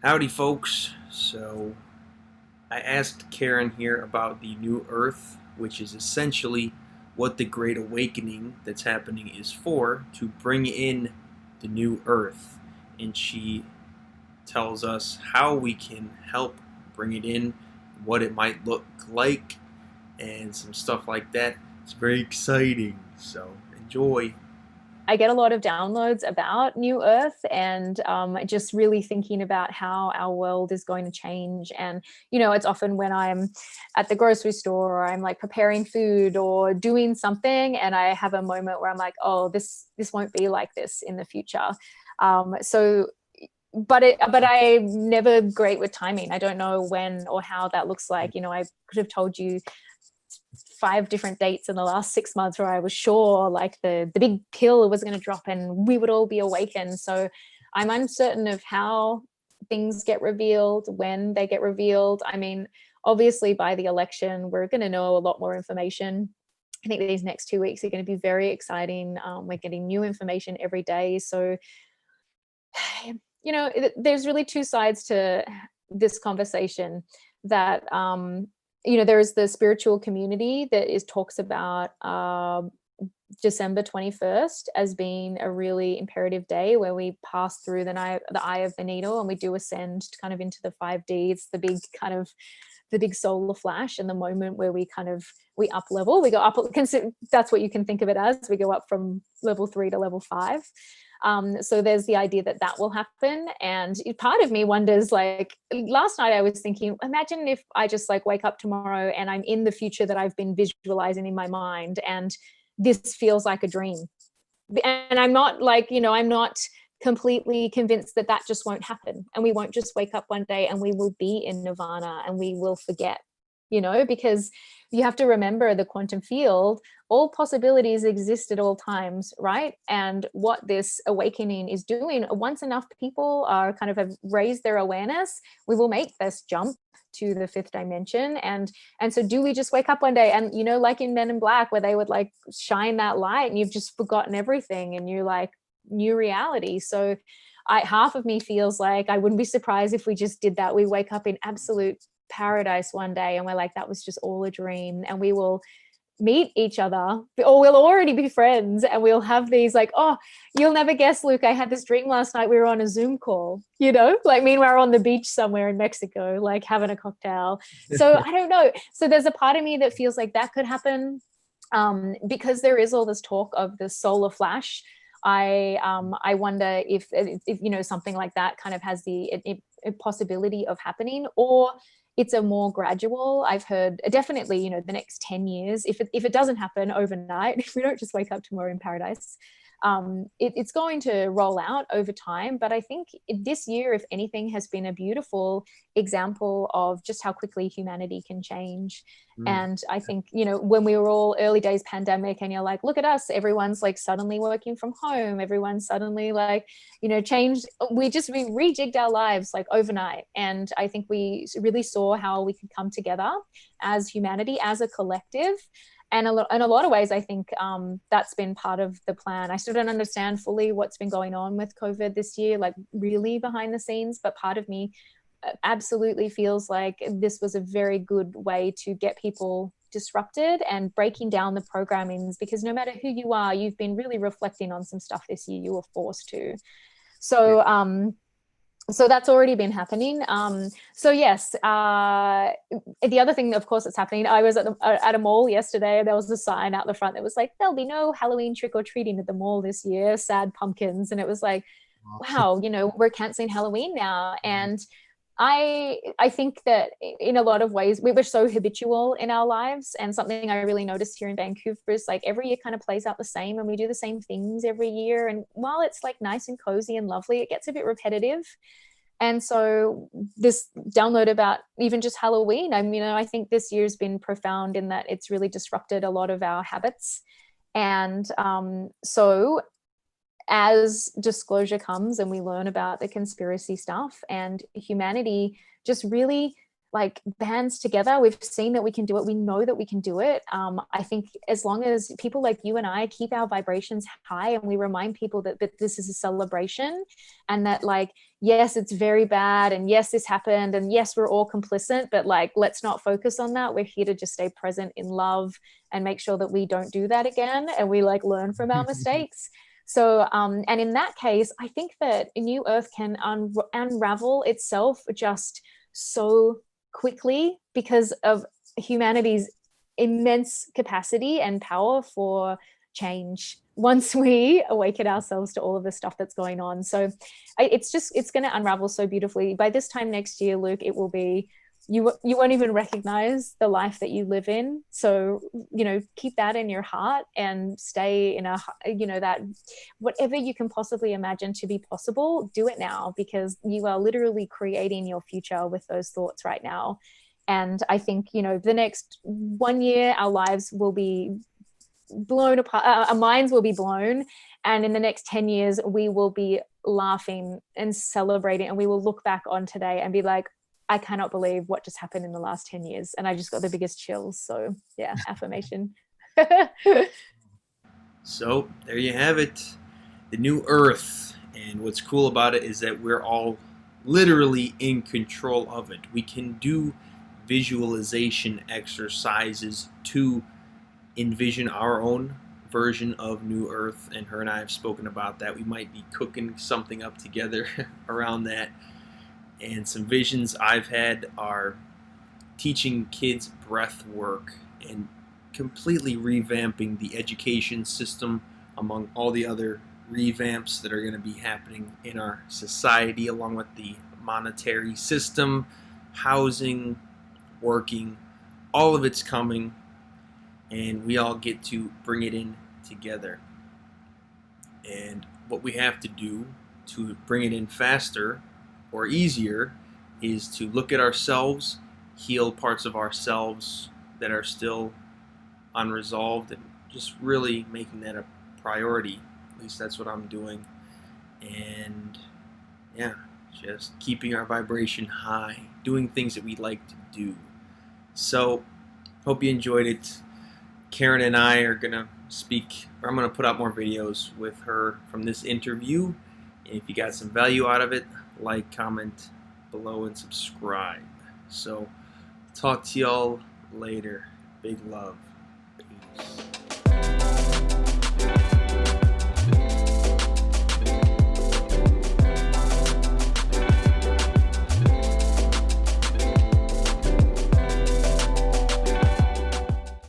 Howdy, folks. So, I asked Karen here about the New Earth, which is essentially what the Great Awakening that's happening is for, to bring in the New Earth. And she tells us how we can help bring it in, what it might look like, and some stuff like that. It's very exciting. So, enjoy. I get a lot of downloads about New Earth and just really thinking about how our world is going to change. And, it's often when I'm at the grocery store or I'm like preparing food or doing something and I have a moment where I'm like, oh, this won't be like this in the future. So but I'm never great with timing. I don't know when or how that looks like. I could have told you 5 different dates in the last 6 months where I was sure like the big pill was going to drop and we would all be awakened. So I'm uncertain of how things get revealed, when they get revealed. I mean, obviously by the election, we're going to know a lot more information. I think these next 2 weeks are going to be very exciting. We're getting new information every day. So, there's really two sides to this conversation that there is the spiritual community that talks about December 21st as being a really imperative day where we pass through the eye of the needle and we do ascend kind of into the 5D. It's the big solar flash and the moment where we up level, we go up. That's what you can think of it as. We go up from level 3 to level 5. So there's the idea that that will happen. And part of me wonders, like last night I was thinking, imagine if I just like wake up tomorrow and I'm in the future that I've been visualizing in my mind and this feels like a dream. And I'm not like, I'm not completely convinced that that just won't happen. And we won't just wake up one day and we will be in nirvana and we will forget, because you have to remember the quantum field, all possibilities exist at all times, right? And what this awakening is doing, once enough people are kind of have raised their awareness, we will make this jump to the fifth dimension. And so do we just wake up one day and, like in Men in Black, where they would like shine that light and you've just forgotten everything and you're like, new reality. So half of me feels like I wouldn't be surprised if we just did that. We wake up in absolute paradise one day and we're like, that was just all a dream, and we will meet each other, or we'll already be friends, and we'll have these like, oh, you'll never guess, Luke, I had this dream last night, we were on a Zoom call, like meanwhile we're on the beach somewhere in Mexico, like having a cocktail. So I don't know, so there's a part of me that feels like that could happen, because there is all this talk of the solar flash. I wonder if something like that kind of has the possibility of happening, or it's a more gradual. I've heard definitely, the next 10 years, if it doesn't happen overnight, if we don't just wake up tomorrow in paradise, it's going to roll out over time. But I think this year, if anything, has been a beautiful example of just how quickly humanity can change. And I think, when we were all early days pandemic and you're like, look at us, everyone's like suddenly working from home, everyone's suddenly like, changed. We rejigged our lives like overnight. And I think we really saw how we could come together as humanity, as a collective. And in a lot of ways, I think that's been part of the plan. I still don't understand fully what's been going on with COVID this year, like really behind the scenes, but part of me absolutely feels like this was a very good way to get people disrupted and breaking down the programmings, because no matter who you are, you've been really reflecting on some stuff this year. You were forced to. So that's already been happening. So yes, the other thing, of course, that's happening, I was at a mall yesterday, and there was a sign out the front that was like, there'll be no Halloween trick-or-treating at the mall this year, sad pumpkins. And it was like, wow, we're canceling Halloween now. And I think that in a lot of ways we were so habitual in our lives, and something I really noticed here in Vancouver is like every year kind of plays out the same, and we do the same things every year. And while it's like nice and cozy and lovely, it gets a bit repetitive. And so this download about even just Halloween, I think this year's been profound in that it's really disrupted a lot of our habits. And so as disclosure comes and we learn about the conspiracy stuff and humanity just really like bands together. We've seen that we can do it. We know that we can do it. I think as long as people like you and I keep our vibrations high, and we remind people that this is a celebration, and that like, yes, it's very bad, and yes, this happened, and yes, we're all complicit, but like, let's not focus on that. We're here to just stay present in love and make sure that we don't do that again, and we like learn from our mistakes. So, and in that case, I think that a new earth can unravel itself just so quickly because of humanity's immense capacity and power for change once we awaken ourselves to all of the stuff that's going on. So it's going to unravel so beautifully. By this time next year, Luke, it will be, you won't even recognize the life that you live in. So, keep that in your heart and stay in that whatever you can possibly imagine to be possible, do it now, because you are literally creating your future with those thoughts right now. And I think, the next 1 year, our lives will be blown apart, our minds will be blown. And in the next 10 years, we will be laughing and celebrating, and we will look back on today and be like, I cannot believe what just happened in the last 10 years. And I just got the biggest chills. So yeah, affirmation. So there you have it, the new Earth. And what's cool about it is that we're all literally in control of it. We can do visualization exercises to envision our own version of New Earth, and her and I have spoken about that. We might be cooking something up together around that. And some visions I've had are teaching kids breath work and completely revamping the education system, among all the other revamps that are going to be happening in our society, along with the monetary system, housing, working. All of it's coming, and we all get to bring it in together. And what we have to do to bring it in faster or easier is to look at ourselves, heal parts of ourselves that are still unresolved, and just really making that a priority. At least that's what I'm doing. And yeah, just keeping our vibration high, doing things that we like to do. So, hope you enjoyed it. Karen and I are going to speak, or I'm going to put out more videos with her from this interview. And if you got some value out of it, like, comment below, and subscribe. So, talk to y'all later. Big love. Peace.